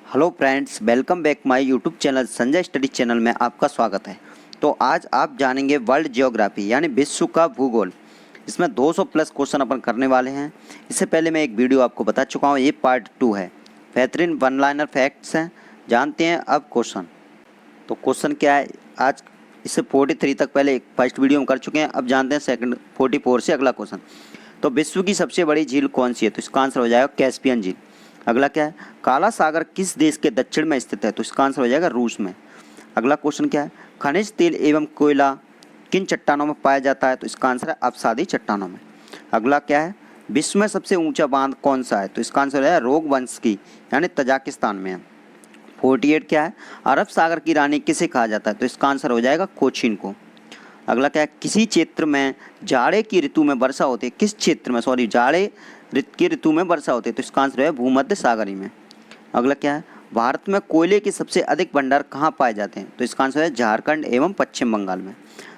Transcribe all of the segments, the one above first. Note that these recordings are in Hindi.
Hello friends, welcome back my YouTube channel Sanjay study channel में आपका स्वागत है। तो आज आप जानेंगे वर्ल्ड जियोग्राफी यानी विश्व का भूगोल। इसमें 200 प्लस क्वेश्चन अपन करने वाले हैं। इससे पहले मैं एक वीडियो आपको बता चुका हूँ, ये पार्ट 2 है। बेहतरीन वन लाइनर फैक्ट्स हैं। जानते हैं अब क्वेश्चन। तो क्वेश्चन क्या है आज, इससे 43 तक पहले एक फर्स्ट वीडियो हम कर चुके हैं। अब जानते हैं सेकंड 44 से अगला क्वेश्चन। तो विश्व की सबसे बड़ी झील कौन सी है? तो इसका आंसर हो जाएगा कैस्पियन झील। अगला क्या है, काला सागर किस देश के दक्षिण में स्थित है? तो इसका आंसर हो जाएगा रूस में। अगला क्वेश्चन क्या है, खनिज तेल एवं कोयला किन चट्टानों में पाया जाता है? तो इसका आंसर है अवसादी चट्टानों में। अगला क्या है, विश्व में सबसे ऊंचा बांध कौन सा है? तो इसका आंसर है रोगवंशकी यानी तजाकिस्तान में है। 48 क्या है, अरब सागर की रानी किसे कहा जाता है? तो इसका आंसर हो जाएगा कोचीन को। अगला क्या है, किसी क्षेत्र में जाड़े की ऋतु में वर्षा होती है? किस क्षेत्र में, जाड़े की ऋतु में वर्षा होती है? तो इसका आंसर है भूमध्य सागरी में। अगला क्या है, भारत में कोयले के सबसे अधिक भंडार कहाँ पाए जाते हैं? तो इसका आंसर है झारखंड एवं पश्चिम बंगाल में।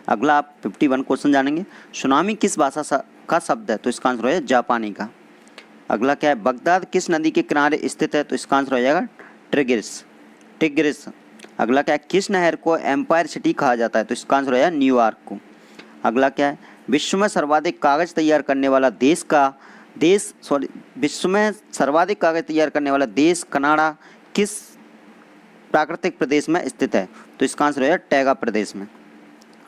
अगला आप 51 क्वेश्चन जानेंगे, सुनामी किस भाषा का शब्द है? तो इसका आंसर है जापानी का। अगला क्या है, बगदाद किस नदी के किनारे स्थित है? तो इसका आंसर हो जाएगा टिग्रिस। अगला क्या है, किस नहर को एम्पायर सिटी कहा जाता है? तो इसका आंसर है न्यूयॉर्क को। अगला क्या है, विश्व में सर्वाधिक कागज तैयार करने वाला विश्व में सर्वाधिक कागज तैयार करने वाला देश कनाडा किस प्राकृतिक प्रदेश में स्थित है? तो इसका आंसर है टैगा प्रदेश में।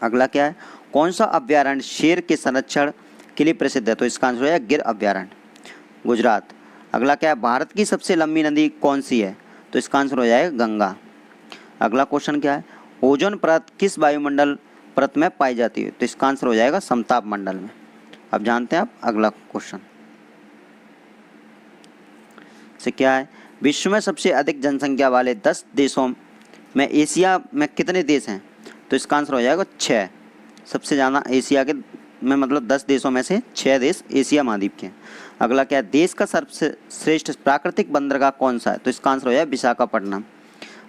अगला क्या है, कौन सा अभ्यारण्य शेर के संरक्षण के लिए प्रसिद्ध है? तो इसका आंसर है गिर अभ्यारण्य, गुजरात। अगला क्या है, भारत की सबसे लंबी नदी कौन सी है? तो इसका आंसर हो जाएगा गंगा। अगला क्वेश्चन क्या है, ओजोन परत किस वायुमंडल परत में पाई जाती है? तो इसका आंसर हो जाएगा समताप मंडल में। अब जानते हैं आप अगला क्वेश्चन से क्या है, विश्व में सबसे अधिक जनसंख्या वाले 10 देशों में एशिया में कितने देश हैं? तो इसका आंसर हो जाएगा 6। सबसे ज़्यादा एशिया के में 10 देशों में से 6 देश एशिया महाद्वीप के हैं। अगला क्या है, देश का सबसे श्रेष्ठ प्राकृतिक बंदरगाह कौन सा है? तो इसका आंसर हो जाएगा विशाखापट्टनम।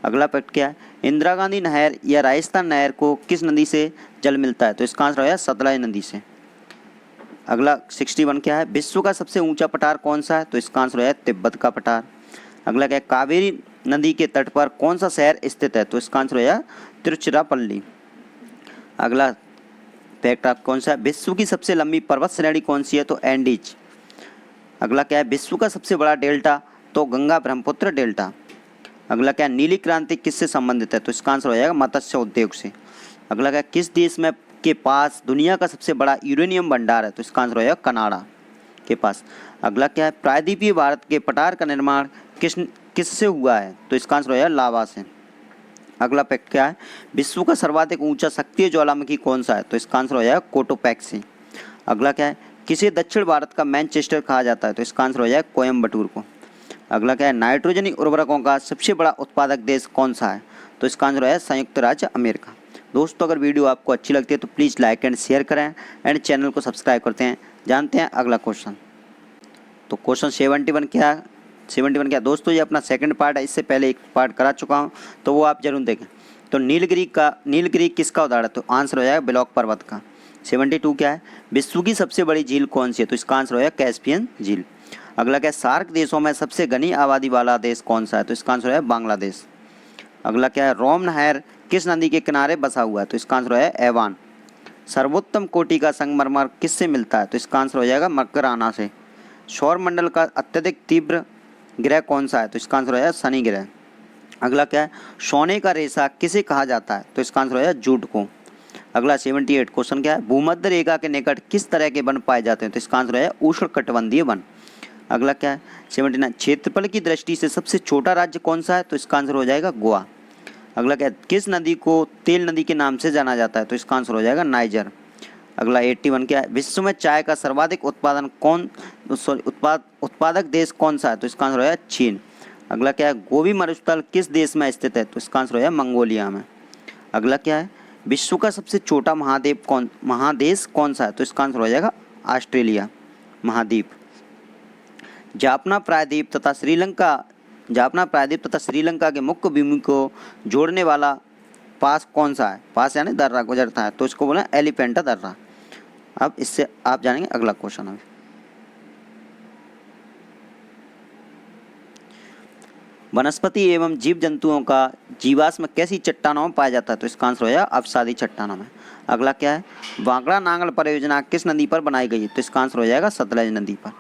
अगला फैक्ट क्या है, इंदिरा गांधी नहर या राजस्थान नहर को किस नदी से जल मिलता है? तो इसका आंसर है सतलज नदी से। अगला 61 क्या है, विश्व का सबसे ऊंचा पठार कौन सा है? तो इसका आंसर है तिब्बत का पठार। अगला क्या है, कावेरी नदी के तट पर कौन सा शहर स्थित है? तो इसका आंसर है तिरुचिरापल्ली। अगला फैक्ट आप कौन सा है, विश्व की सबसे लंबी पर्वत श्रेणी कौन सी है? तो एंडीज। अगला क्या है, विश्व का सबसे बड़ा डेल्टा? तो गंगा ब्रह्मपुत्र डेल्टा। अगला क्या है, नीली क्रांति किससे संबंधित है? तो इसका आंसर हो जाएगा मत्स्य उद्योग से। अगला क्या है, किस देश में के पास दुनिया का सबसे बड़ा यूरेनियम भंडार है? तो इसका आंसर हो जाएगा कनाडा के पास। अगला क्या है, प्रायद्वीपीय भारत के पठार का निर्माण किससे हुआ है? तो इसका आंसर हो जाएगा लावा से। अगला फैक्ट क्या है, विश्व का सर्वाधिक ऊंचा सक्रिय ज्वालामुखी कौन सा है? तो इसका आंसर हो जाएगा कोटोपैक्सी। अगला क्या है, किसे दक्षिण भारत का मैनचेस्टर कहा जाता है? तो इसका आंसर हो जाएगा कोयम्बटूर को। अगला क्या है, नाइट्रोजनी उर्वरकों का सबसे बड़ा उत्पादक देश कौन सा है? तो इसका आंसर है संयुक्त राज्य अमेरिका। दोस्तों, अगर वीडियो आपको अच्छी लगती है तो प्लीज़ लाइक एंड शेयर करें एंड चैनल को सब्सक्राइब करते हैं। जानते हैं अगला क्वेश्चन। तो क्वेश्चन 71 क्या दोस्तों, ये अपना सेकंड पार्ट है। इससे पहले एक पार्ट करा चुका हूँ, तो वो आप जरूर देखें। तो नीलगिरी किसका उदाहरण है? तो आंसर हो जाएगा ब्लॉक पर्वत का। 72 क्या है, विश्व की सबसे बड़ी झील कौन सी है? तो इसका आंसर हो जाएगा कैस्पियन झील। अगला क्या है, सार्क देशों में सबसे घनी आबादी वाला देश कौन सा है? तो इसका आंसर है बांग्लादेश। अगला क्या है, रोम नहर किस नदी के किनारे बसा हुआ है? तो इसका आंसर है एवान। सर्वोत्तम कोटि का संगमरमर किससे मिलता है? तो इसका आंसर हो जाएगा मकराना से। सौरमंडल का अत्यधिक तीव्र ग्रह कौन सा है? तो इसका आंसर हो जाएगा शनि ग्रह। अगला क्या है, सोने का रेशा किसे कहा जाता है? तो इसका आंसर हो जाएगा जूट को। अगला 78 क्वेश्चन क्या है, भूमध्य रेखा के निकट किस तरह के वन पाए जाते हैं? तो इसका आंसर है उष्णकटिबंधीय वन। अगला क्या है, 79 क्षेत्रफल की दृष्टि से सबसे छोटा राज्य कौन सा है? तो इसका आंसर हो जाएगा गोवा। अगला क्या है, किस नदी को तेल नदी के नाम से जाना जाता है? तो इसका आंसर हो जाएगा नाइजर। अगला 81 क्या है, विश्व में चाय का सर्वाधिक उत्पादक देश कौन सा है? तो इसका आंसर हो जाएगा चीन। अगला क्या है, गोबी मरुस्थल किस देश में स्थित है? तो इसका आंसर हो जाएगा मंगोलिया में। अगला क्या है, विश्व का सबसे छोटा महादेश कौन सा है? तो इसका आंसर हो जाएगा ऑस्ट्रेलिया महाद्वीप। जाफना प्रायद्वीप तथा श्रीलंका के मुख्य भूमि को जोड़ने वाला पास कौन सा है? पास यानी दर्रा गुजरता है, तो इसको बोला एलिफेंटा दर्रा। अब इससे आप जानेंगे अगला क्वेश्चन है। वनस्पति एवं जीव जंतुओं का जीवाश्म कैसी चट्टानों में पाया जाता है? तो इसका आंसर हो जाएगा अवसादी चट्टानों में। अगला क्या है? वांगड़ा नांगल परियोजना किस नदी पर बनाई गई है? तो इसका आंसर हो जाएगा सतलज नदी पर।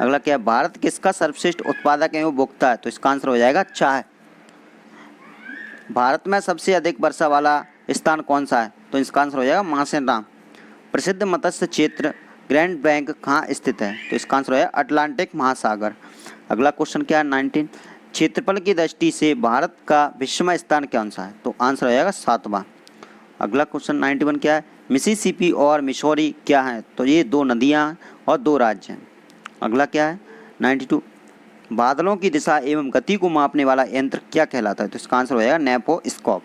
अगला क्या है? भारत किसका सर्वश्रेष्ठ उत्पादक एवं उपभोक्ता है? तो इसका आंसर हो जाएगा चाय। भारत में सबसे अधिक वर्षा वाला स्थान कौन सा है? तो इसका आंसर हो जाएगा मासेराम। प्रसिद्ध मत्स्य क्षेत्र ग्रैंड बैंक कहाँ स्थित है? तो इसका आंसर हो जाएगा अटलांटिक महासागर। अगला क्वेश्चन क्या है? 19, क्षेत्रफल की दृष्टि से भारत का विश्वमय स्थान कौन सा है? तो आंसर हो जाएगा 7वां। अगला क्वेश्चन 91 क्या है? मिसिसिपी और मिसौरी क्या है? तो ये 2 नदियाँ और 2 राज्य हैं। अगला क्या है? 92, बादलों की दिशा एवं गति को मापने वाला यंत्र क्या कहलाता है? तो इसका आंसर हो जाएगा नेपोस्कोप।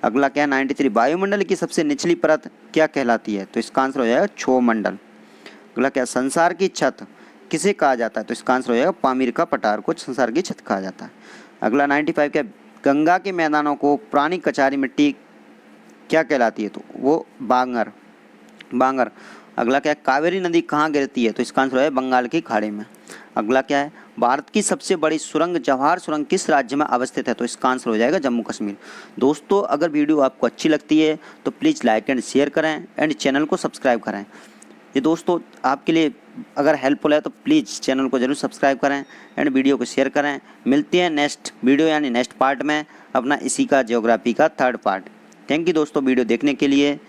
अगला क्या है? 93, वायुमंडल की सबसे निचली परत क्या कहलाती है? तो इसका आंसर हो जाएगा क्षोमंडल। अगला क्या? संसार की छत किसे कहा जाता है? तो इसका आंसर हो जाएगा पामीर का पठार को संसार की छत कहा जाता है। अगला 95 क्या? गंगा के मैदानों को पुरानी कचारी मिट्टी क्या कहलाती है? तो वो बांगर। अगला क्या है? कावेरी नदी कहाँ गिरती है? तो इसका आंसर है बंगाल की खाड़ी में। अगला क्या है? भारत की सबसे बड़ी सुरंग जवाहर सुरंग किस राज्य में अवस्थित है? तो इसका आंसर हो जाएगा जम्मू कश्मीर। दोस्तों, अगर वीडियो आपको अच्छी लगती है तो प्लीज़ लाइक एंड शेयर करें एंड चैनल को सब्सक्राइब करें। ये दोस्तों आपके लिए अगर हेल्पफुल है तो प्लीज़ चैनल को जरूर सब्सक्राइब करें एंड वीडियो को शेयर करें। मिलते हैं नेक्स्ट वीडियो यानी नेक्स्ट पार्ट में, अपना इसी का ज्योग्राफी का 3rd पार्ट। थैंक यू दोस्तों वीडियो देखने के लिए।